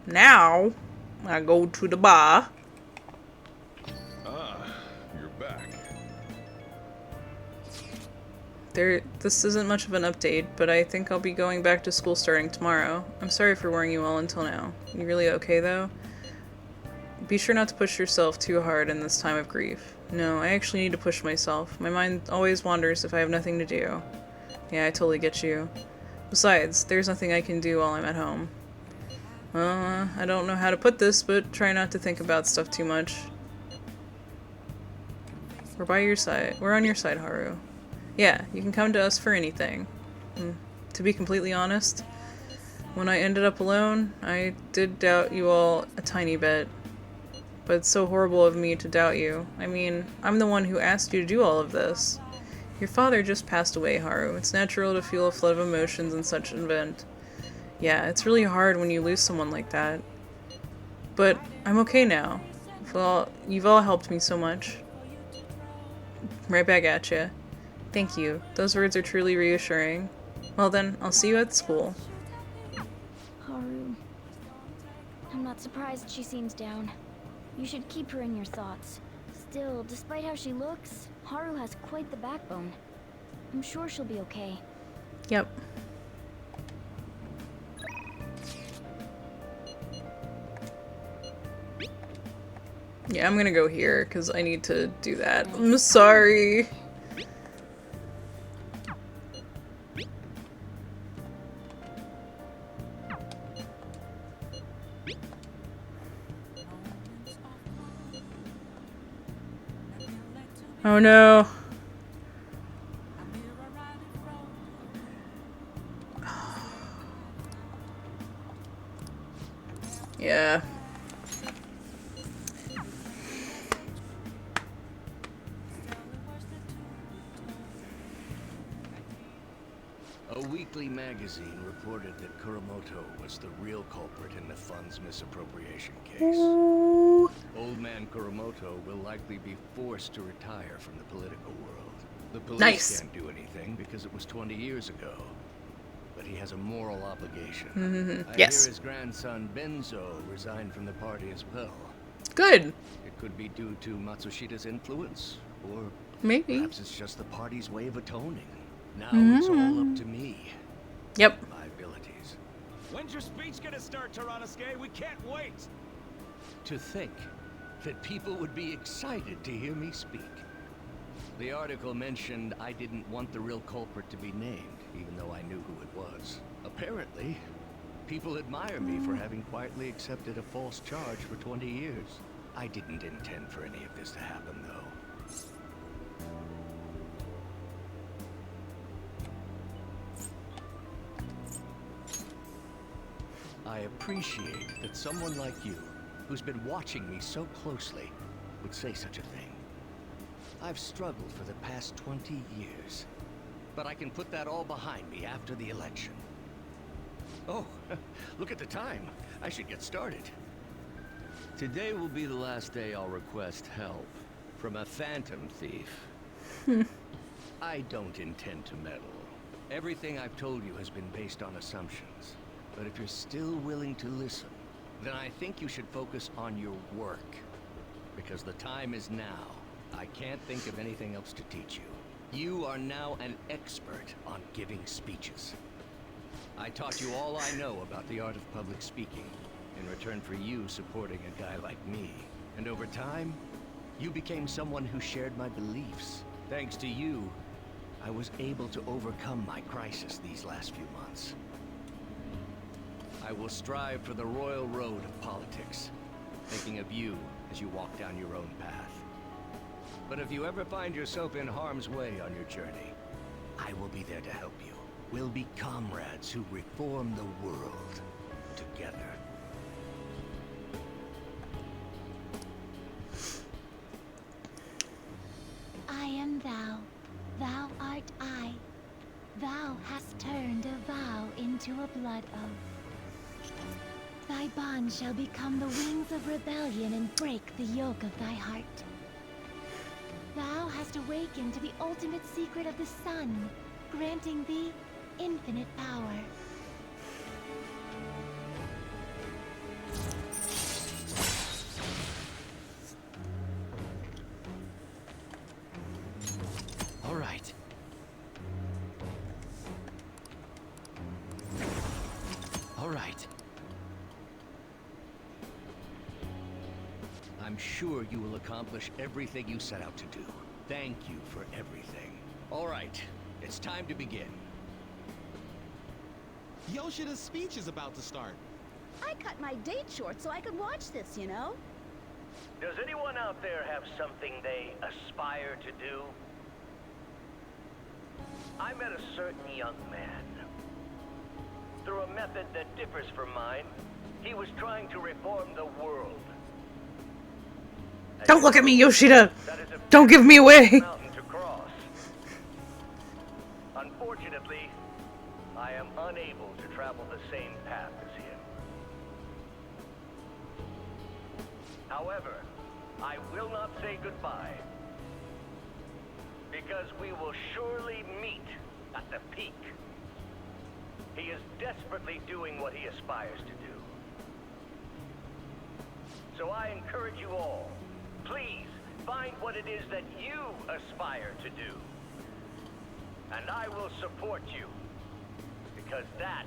Now, I go to the bar. Ah, you're back. This isn't much of an update, but I think I'll be going back to school starting tomorrow. I'm sorry for worrying you all until now. You really okay, though? Be sure not to push yourself too hard in this time of grief. No, I actually need to push myself. My mind always wanders if I have nothing to do. Yeah, I totally get you. Besides, there's nothing I can do while I'm at home. I don't know how to put this, but try not to think about stuff too much. We're by your side. We're on your side, Haru. Yeah, you can come to us for anything. To be completely honest, when I ended up alone, I did doubt you all a tiny bit. But it's so horrible of me to doubt you. I mean, I'm the one who asked you to do all of this. Your father just passed away, Haru. It's natural to feel a flood of emotions in such an event. Yeah, it's really hard when you lose someone like that. But I'm okay now. Well, you've all helped me so much. Right back at you. Thank you. Those words are truly reassuring. Well then, I'll see you at school. Haru. I'm not surprised she seems down. You should keep her in your thoughts. Still, despite how she looks, Haru has quite the backbone. I'm sure she'll be okay. Yep. Yeah, I'm gonna go here, because I need to do that. I'm sorry. Oh no. Yeah. A weekly magazine reported that Kuramoto was the real culprit in the fund's misappropriation case. Ooh. Old man Kuramoto will likely be forced to retire from the political world. The police Nice. can't do anything because it was 20 years ago. But he has a moral obligation. I Yes. hear his grandson Benzo resigned from the party as well. Good. It could be due to Matsushida's influence, or Maybe. perhaps it's just the party's way of atoning. Now it's all up to me. Yep. My abilities. When's your speech gonna start, Tyrannuske? We can't wait! To think that people would be excited to hear me speak. The article mentioned I didn't want the real culprit to be named, even though I knew who it was. Apparently, people admire me for having quietly accepted a false charge for 20 years. I didn't intend for any of this to happen, though. I appreciate that someone like you, who's been watching me so closely, would say such a thing. I've struggled for the past 20 years, but I can put that all behind me after the election. Oh, look at the time. I should get started. Today will be the last day I'll request help from a phantom thief. I don't intend to meddle. Everything I've told you has been based on assumptions. But if you're still willing to listen, then I think you should focus on your work. Because the time is now. I can't think of anything else to teach you. You are now an expert on giving speeches. I taught you all I know about the art of public speaking, in return for you supporting a guy like me. And over time, you became someone who shared my beliefs. Thanks to you, I was able to overcome my crisis these last few months. I will strive for the royal road of politics, thinking of you as you walk down your own path. But if you ever find yourself in harm's way on your journey, I will be there to help you. We'll be comrades who reform the world together. I am thou, thou art I. Thou hast turned a vow into a blood oath. Thy bond shall become the wings of rebellion and break the yoke of thy heart. Thou hast awakened to the ultimate secret of the sun, granting thee infinite power. right. I'm sure you will accomplish everything you set out to do. Thank you for everything. All right, it's time to begin. Yoshida's speech is about to start. I cut my date short so I could watch this, you know? Does anyone out there have something they aspire to do? I met a certain young man. Through a method that differs from mine, he was trying to reform the world. Don't look at me, Yoshida! That is a Don't give me away! mountain to cross. Unfortunately, I am unable to travel the same path as him. However, I will not say goodbye, because we will surely meet at the peak. He is desperately doing what he aspires to do. So I encourage you all, please find what it is that you aspire to do. And I will support you, because that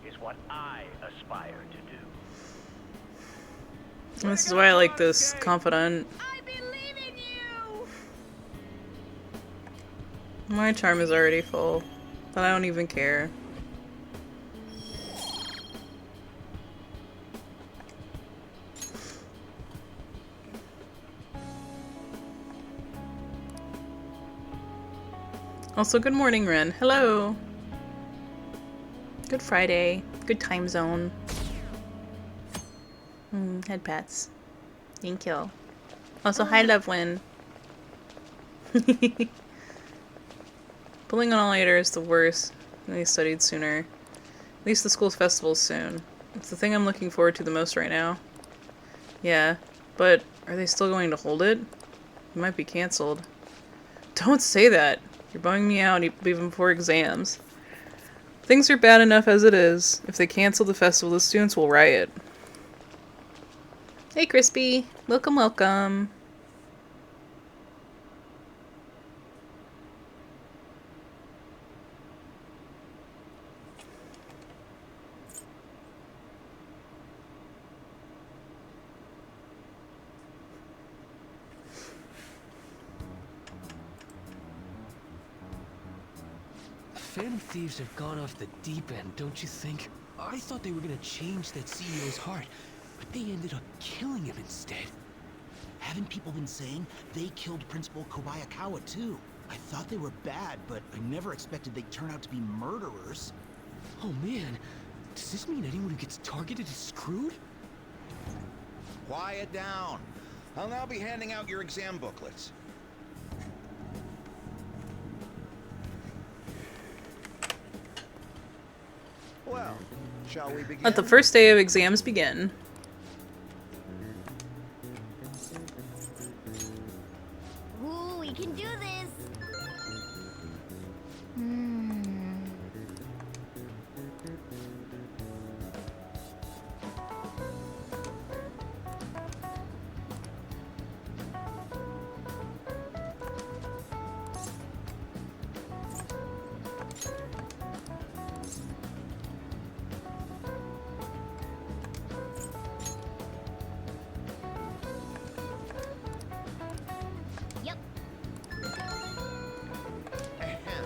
is what I aspire to do. This is why I like this confidant. I believe in you! My charm is already full, but I don't even care. Also, good morning, Ren. Hello! Good Friday. Good time zone. Head pats. Thank you. Also, hi, Lovewind. Pulling an all-nighter is the worst. I studied sooner. At least the school's festival's soon. It's the thing I'm looking forward to the most right now. Yeah, but are they still going to hold it? It might be cancelled. Don't say that! You're bumming me out even before exams. Things are bad enough as it is. If they cancel the festival, the students will riot. Hey, Crispy. Welcome, welcome. Phantom Thieves have gone off the deep end, don't you think? I thought they were gonna change that CEO's heart, but they ended up killing him instead. Haven't people been saying they killed Principal Kobayakawa too? I thought they were bad, but I never expected they'd turn out to be murderers. Oh man, does this mean anyone who gets targeted is screwed? Quiet down. I'll now be handing out your exam booklets. Well, shall we begin? Let the first day of exams begin. Ooh, we can do this! Yep. Ahem.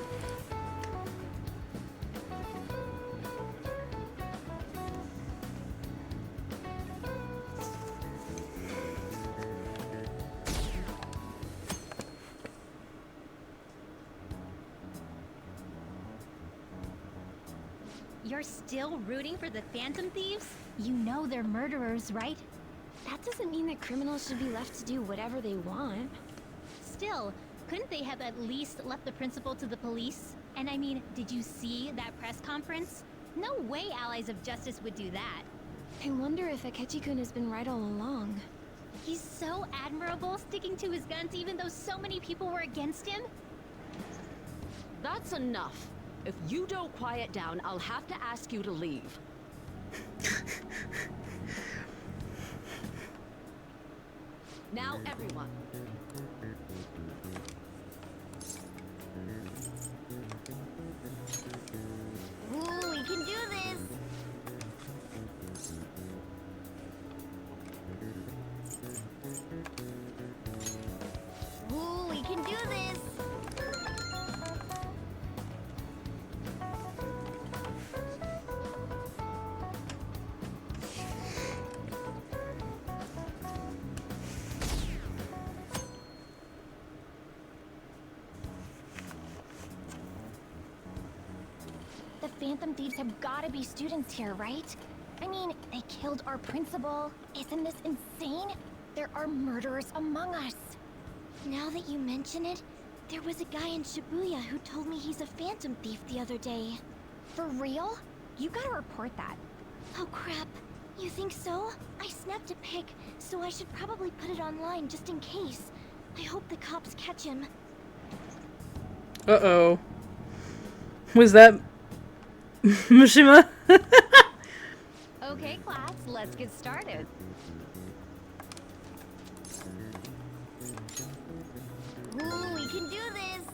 You're still rooting for the Phantom Thieves? You know they're murderers, right? That doesn't mean that criminals should be left to do whatever they want. Still, couldn't they have at least left the principal to the police? And I mean, did you see that press conference? No way Allies of Justice would do that. I wonder if Akechi-kun has been right all along. He's so admirable, sticking to his guns even though so many people were against him. That's enough. If you don't quiet down, I'll have to ask you to leave. Now, everyone. Ooh, we can do this! Phantom Thieves have gotta be students here, right? I mean, they killed our principal. Isn't this insane? There are murderers among us. Now that you mention it, there was a guy in Shibuya who told me he's a Phantom Thief the other day. For real? You gotta report that. Oh crap. You think so? I snapped a pic, so I should probably put it online just in case. I hope the cops catch him. Uh-oh. Was that Mishima? Okay, class, let's get started. Ooh, we can do this!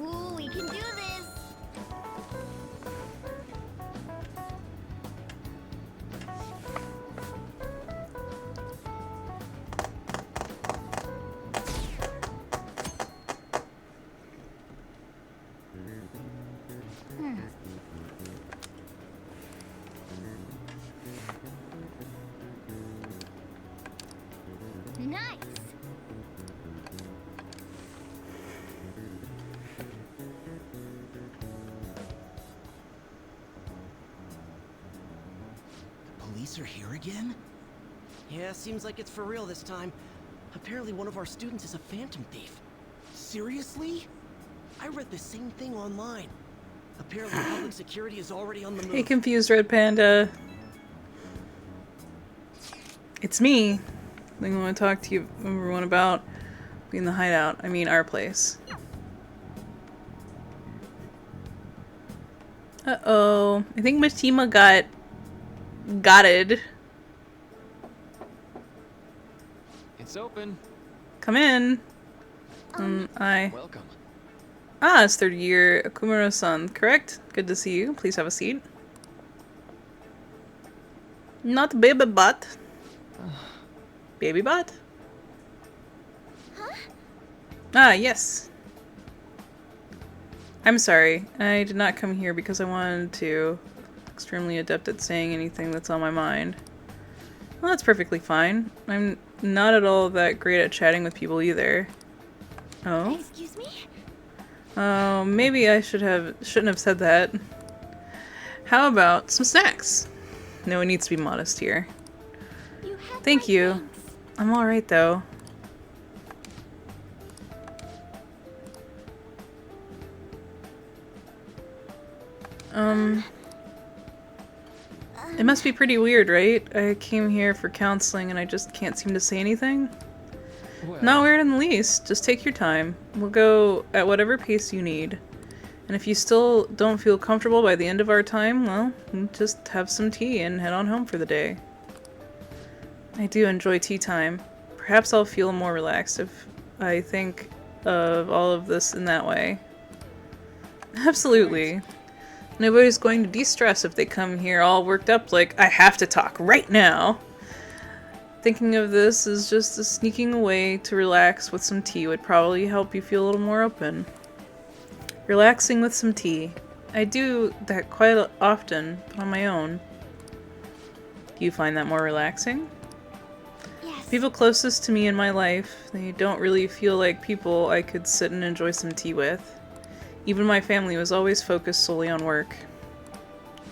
Ooh, we can do this! Nice! The police are here again? Yeah, seems like it's for real this time. Apparently one of our students is a phantom thief. Seriously? I read the same thing online. Apparently public security is already on the move. Hey, confused Red Panda. It's me. I think I want to talk to you, everyone, about being the hideout. I mean, our place. Uh-oh. I think Mishima got gotted. It's open. Come in. I. Welcome. Ah, it's third year Akumura-san, correct? Good to see you. Please have a seat. Not baby butt. Baby butt? Huh? Ah, yes. I'm sorry. I did not come here because I wanted to. Extremely adept at saying anything that's on my mind. Well, that's perfectly fine. I'm not at all that great at chatting with people either. Oh? Excuse me? Oh, maybe I shouldn't have said that. How about some snacks? No one needs to be modest here. You have Thank my you. thanks. I'm alright though. It must be pretty weird, right? I came here for counseling and I just can't seem to say anything. Well, Not weird in the least. Just take your time. We'll go at whatever pace you need. And if you still don't feel comfortable by the end of our time, well, just have some tea and head on home for the day. I do enjoy tea time. Perhaps I'll feel more relaxed if I think of all of this in that way. Absolutely. Nobody's going to de-stress if they come here all worked up like, I have to talk right now. Thinking of this as just a sneaking away to relax with some tea would probably help you feel a little more open. Relaxing with some tea. I do that quite often, but on my own. Do you find that more relaxing? Yes. People closest to me in my life, they don't really feel like people I could sit and enjoy some tea with. Even my family was always focused solely on work.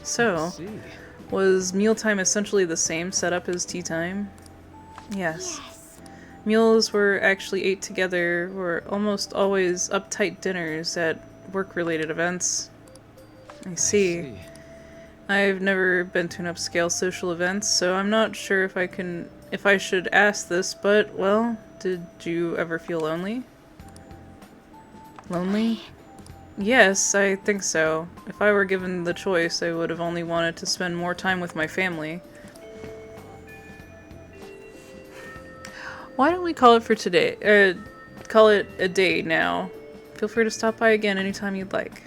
So, see. was mealtime essentially the same setup as tea time? Yes. Yes. Meals were actually ate together, were almost always uptight dinners at work-related events. I see. I've never been to an upscale social event, so I'm not sure if I should ask this, but, well, did you ever feel lonely? Lonely? Yes, I think so. If I were given the choice, I would have only wanted to spend more time with my family. Why don't we call it for today? Call it a day now. Feel free to stop by again anytime you'd like.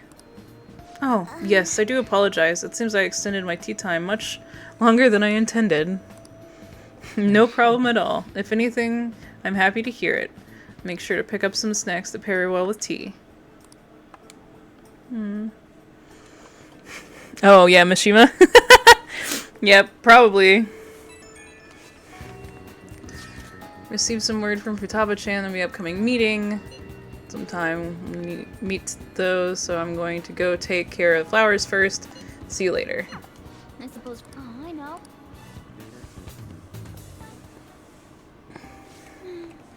Oh, yes, I do apologize. It seems I extended my tea time much longer than I intended. No problem at all. If anything, I'm happy to hear it. Make sure to pick up some snacks that pair well with tea. Oh, yeah, Mishima. Yep, probably. Received some word from Futaba-chan on the upcoming meeting. Sometime when we meet those, so I'm going to go take care of the flowers first. See you later. I suppose. Oh, I know.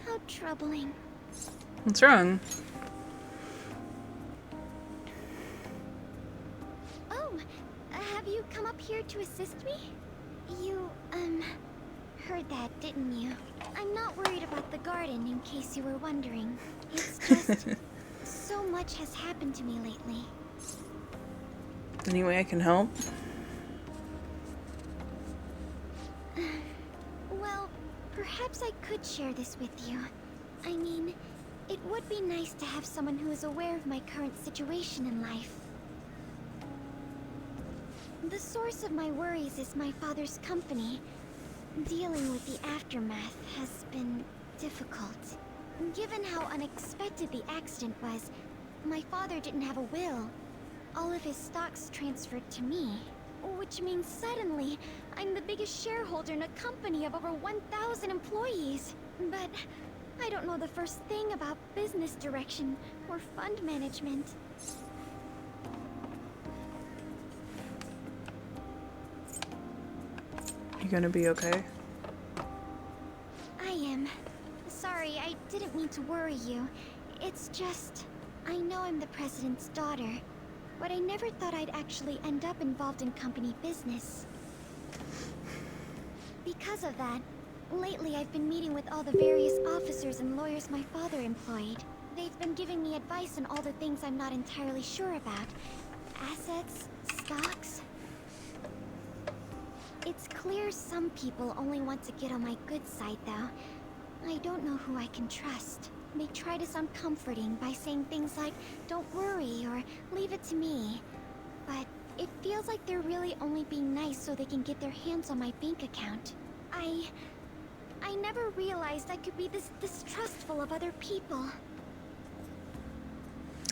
How troubling. What's wrong? Oh, have you come up here to assist me? You, heard that, didn't you? I'm not worried about the garden, in case you were wondering. It's just... so much has happened to me lately. Any way I can help? Well, perhaps I could share this with you. I mean, it would be nice to have someone who is aware of my current situation in life. The source of my worries is my father's company. Dealing with the aftermath has been difficult. Given how unexpected the accident was, my father didn't have a will. All of his stocks transferred to me, which means suddenly I'm the biggest shareholder in a company of over 1,000 employees. But I don't know the first thing about business direction or fund management. You gonna be okay? I am. Sorry, I didn't mean to worry you. It's just... I know I'm the president's daughter, but I never thought I'd actually end up involved in company business. Because of that, lately I've been meeting with all the various officers and lawyers my father employed. They've been giving me advice on all the things I'm not entirely sure about. Assets, stocks... It's clear some people only want to get on my good side, though. I don't know who I can trust. They try to sound comforting by saying things like, "Don't worry," or "Leave it to me." But it feels like they're really only being nice so they can get their hands on my bank account. I never realized I could be this distrustful of other people.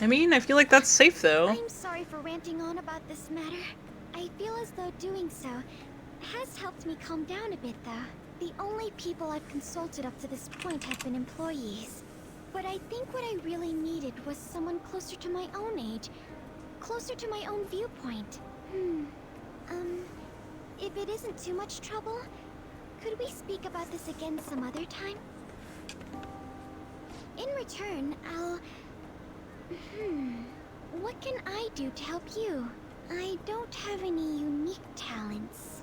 I mean, I feel like that's safe though. I'm sorry for ranting on about this matter. I feel as though doing so has helped me calm down a bit, though. The only people I've consulted up to this point have been employees. But I think what I really needed was someone closer to my own age. Closer to my own viewpoint. If it isn't too much trouble, could we speak about this again some other time? In return, I'll... What can I do to help you? I don't have any unique talents.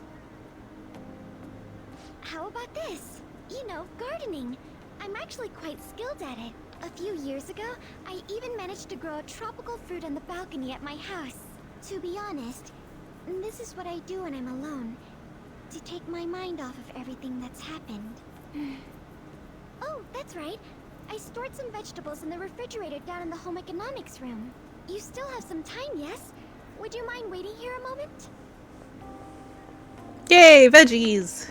How about this? You know, gardening. I'm actually quite skilled at it. A few years ago, I even managed to grow a tropical fruit on the balcony at my house. To be honest, this is what I do when I'm alone. To take my mind off of everything that's happened. Oh, that's right. I stored some vegetables in the refrigerator down in the home economics room. You still have some time, yes? Would you mind waiting here a moment? Yay, veggies!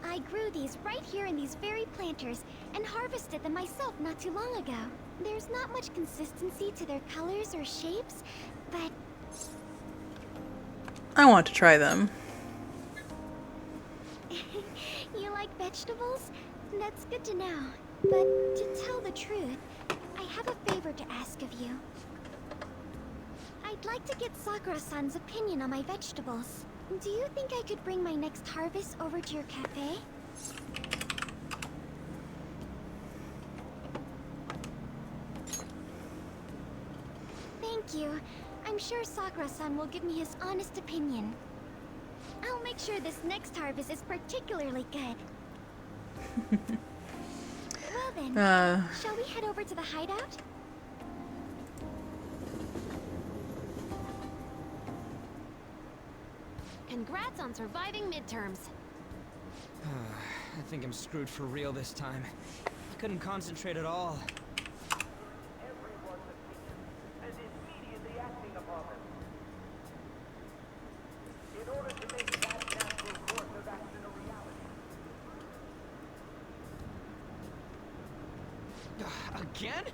I grew these right here in these very planters and harvested them myself not too long ago. There's not much consistency to their colors or shapes, but... I want to try them. You like vegetables? That's good to know. But to tell the truth, I have a favor to ask of you. I'd like to get Sakura-san's opinion on my vegetables. Do you think I could bring my next harvest over to your cafe? Thank you. I'm sure Sakura-san will give me his honest opinion. I'll make sure this next harvest is particularly good. Well then, shall we head over to the hideout? Congrats on surviving midterms. I think I'm screwed for real this time. I couldn't concentrate at all. Everyone listening and immediately acting upon them. In order to make that natural course of action a reality. Again?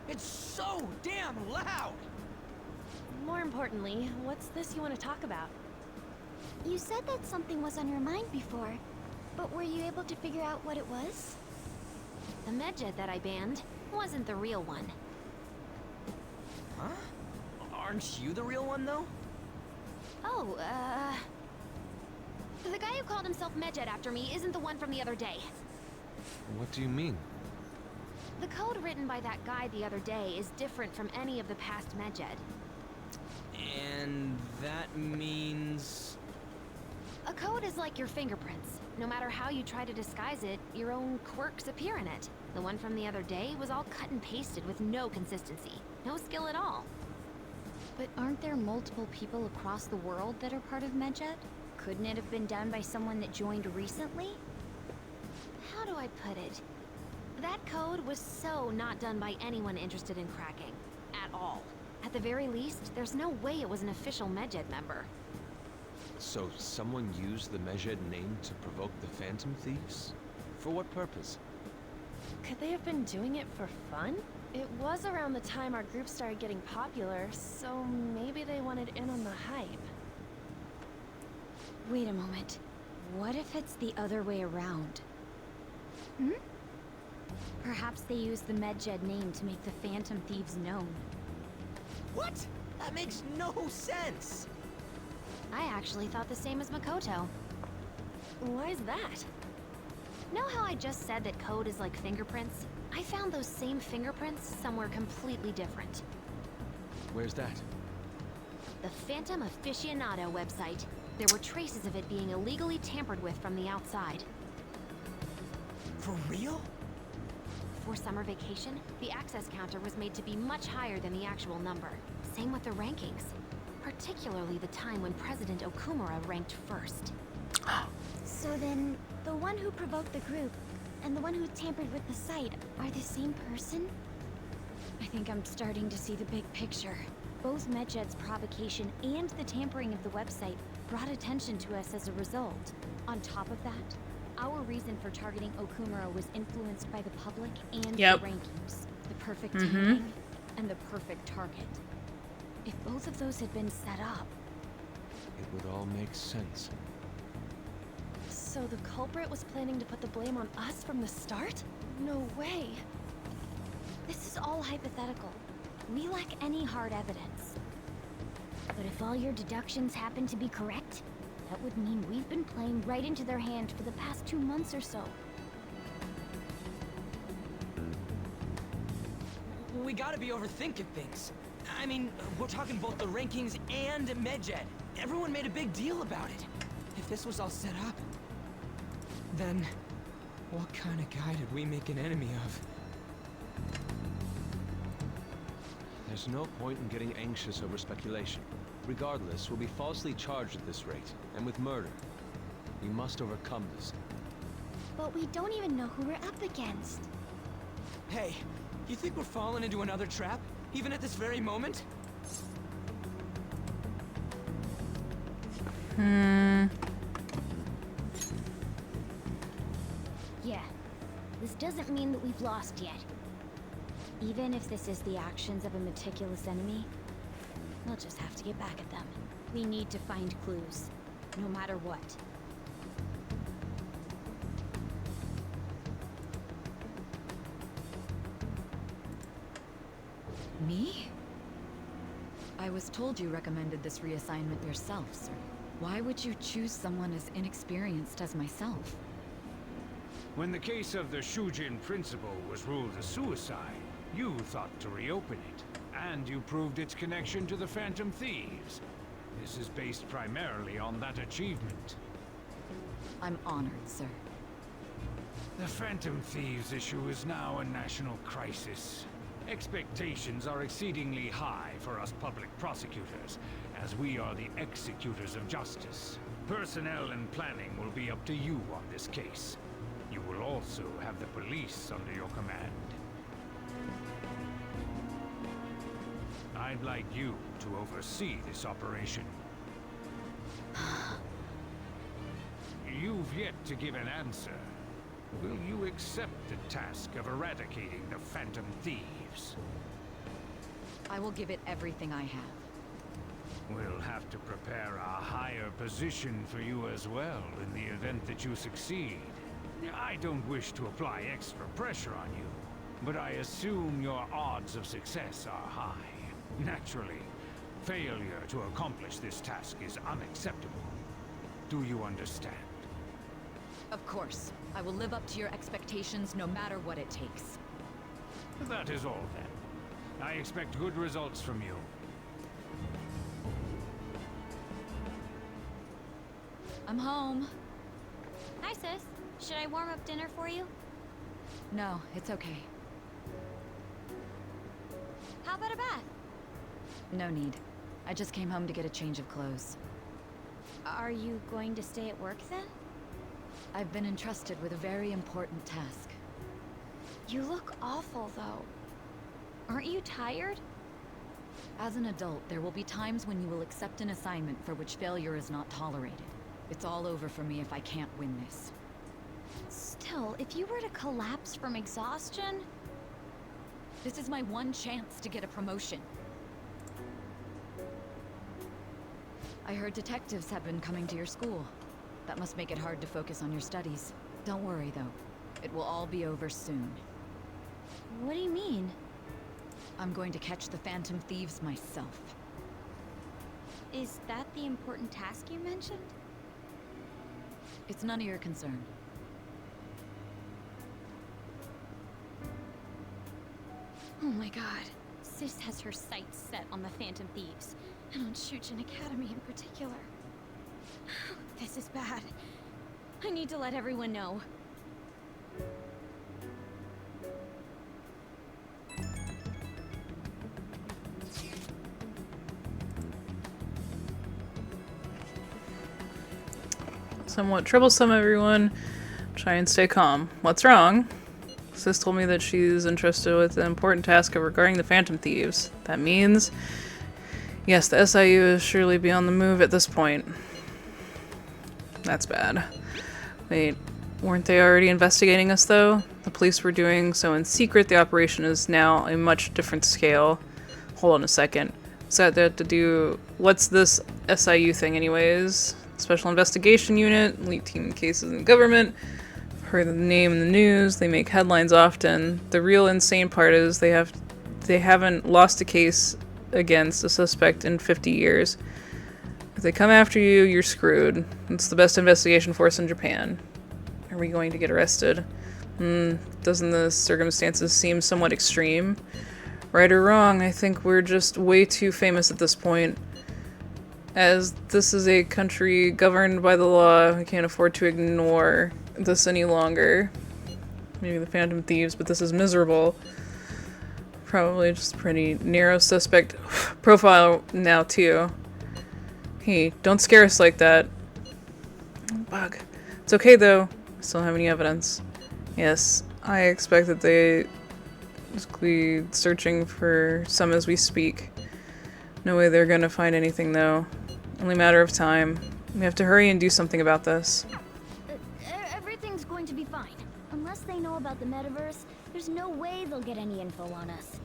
It's so damn loud! More importantly, what's this you want to talk about? You said that something was on your mind before. But were you able to figure out what it was? The medjet that I banned wasn't the real one. Huh? Aren't you the real one, though? Oh, the guy who called himself Medjet after me isn't the one from the other day. What do you mean? The code written by that guy the other day is different from any of the past Medjet. And that means... A code is like your fingerprints. No matter how you try to disguise it, your own quirks appear in it. The one from the other day was all cut and pasted with no consistency. No skill at all. But aren't there multiple people across the world that are part of Medjet? Couldn't it have been done by someone that joined recently? How do I put it? That code was so not done by anyone interested in cracking. At all. At the very least, there's no way it was an official Medjet member. So someone used the Medjet name to provoke the Phantom Thieves? For what purpose? Could they have been doing it for fun? It was around the time our group started getting popular, so maybe they wanted in on the hype. Wait a moment. What if it's the other way around? Hmm? Perhaps they used the Medjet name to make the Phantom Thieves known. What? That makes no sense! I actually thought the same as Makoto. Why is that? Know how I just said that code is like fingerprints? I found those same fingerprints somewhere completely different. Where's that? The Phantom Aficionado website. There were traces of it being illegally tampered with from the outside. For real? For summer vacation, the access counter was made to be much higher than the actual number. Same with the rankings. Particularly the time when President Okumura ranked first. So then, the one who provoked the group and the one who tampered with the site are the same person? I think I'm starting to see the big picture. Both Medjet's provocation and the tampering of the website brought attention to us as a result. On top of that, our reason for targeting Okumura was influenced by the public and the rankings. The perfect timing and the perfect target. If both of those had been set up... It would all make sense. So the culprit was planning to put the blame on us from the start? No way. This is all hypothetical. We lack any hard evidence. But if all your deductions happen to be correct, that would mean we've been playing right into their hand for the past 2 months or so. We gotta be overthinking things. I mean, we're talking both the rankings and Medjet. Everyone made a big deal about it. If this was all set up, then what kind of guy did we make an enemy of? There's no point in getting anxious over speculation. Regardless, we'll be falsely charged at this rate, and with murder. We must overcome this. But we don't even know who we're up against. Hey, you think we're falling into another trap? Even at this very moment? Yeah. This doesn't mean that we've lost yet. Even if this is the actions of a meticulous enemy, we'll just have to get back at them. We need to find clues, no matter what. Me? I was told you recommended this reassignment yourself, sir. Why would you choose someone as inexperienced as myself? When the case of the Shujin principal was ruled a suicide, you thought to reopen it, and you proved its connection to the Phantom Thieves. This is based primarily on that achievement. I'm honored, sir. The Phantom Thieves issue is now a national crisis. Expectations are exceedingly high for us public prosecutors, as we are the executors of justice. Personnel and planning will be up to you on this case. You will also have the police under your command. I'd like you to oversee this operation. You've yet to give an answer. Will you accept the task of eradicating the Phantom Thieves? I will give it everything I have. We'll have to prepare a higher position for you as well in the event that you succeed. I don't wish to apply extra pressure on you, but I assume your odds of success are high. Naturally, failure to accomplish this task is unacceptable. Do you understand? Of course. I will live up to your expectations no matter what it takes. That is all then. I expect good results from you. I'm home. Hi, sis. Should I warm up dinner for you? No, it's okay. How about a bath? No need. I just came home to get a change of clothes. Are you going to stay at work then? I've been entrusted with a very important task. You look awful, though. Aren't you tired? As an adult, there will be times when you will accept an assignment for which failure is not tolerated. It's all over for me if I can't win this. Still, if you were to collapse from exhaustion... This is my one chance to get a promotion. I heard detectives have been coming to your school. That must make it hard to focus on your studies. Don't worry, though. It will all be over soon. What do you mean? I'm going to catch the Phantom Thieves myself. Is that the important task you mentioned? It's none of your concern. Oh my god. Sis has her sights set on the Phantom Thieves, and on Shuchen Academy in particular. This is bad. I need to let everyone know. Somewhat troublesome, everyone. Try and stay calm. What's wrong? Sis told me that she's entrusted with the important task of regarding the Phantom Thieves. That means... Yes, the SIU is surely beyond the move at this point. That's bad. Wait, weren't they already investigating us, though? The police were doing so in secret. The operation is now a much different scale. Hold on a second. So that have to do... What's this SIU thing, anyways? Special Investigation Unit, lead team cases in government. I've heard the name in the news. They make headlines often. The real insane part is they haven't lost a case against a suspect in 50 years. If they come after you, you're screwed. It's the best investigation force in Japan. Are we going to get arrested? Doesn't the circumstances seem somewhat extreme? Right or wrong, I think we're just way too famous at this point. As this is a country governed by the law, we can't afford to ignore this any longer. Maybe the Phantom Thieves, but this is miserable. Probably just a pretty narrow suspect profile now, too. Hey, don't scare us like that. Bug. It's okay, though. I still don't have any evidence. Yes, I expect that they will be searching for some as we speak. No way they're gonna find anything, though. Only a matter of time. We have to hurry and do something about this. Everything's going to be fine. Unless they know about the metaverse, there's no way they'll get any info on us.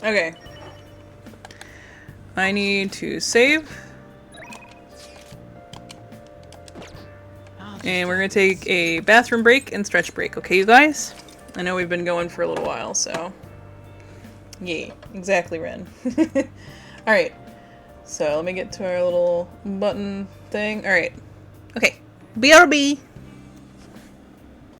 Okay. I need to save. And we're gonna take a bathroom break and stretch break, okay, you guys? I know we've been going for a little while, so... Yay. Exactly, Ren. Alright. So, let me get to our little button thing. Alright. Okay. BRB!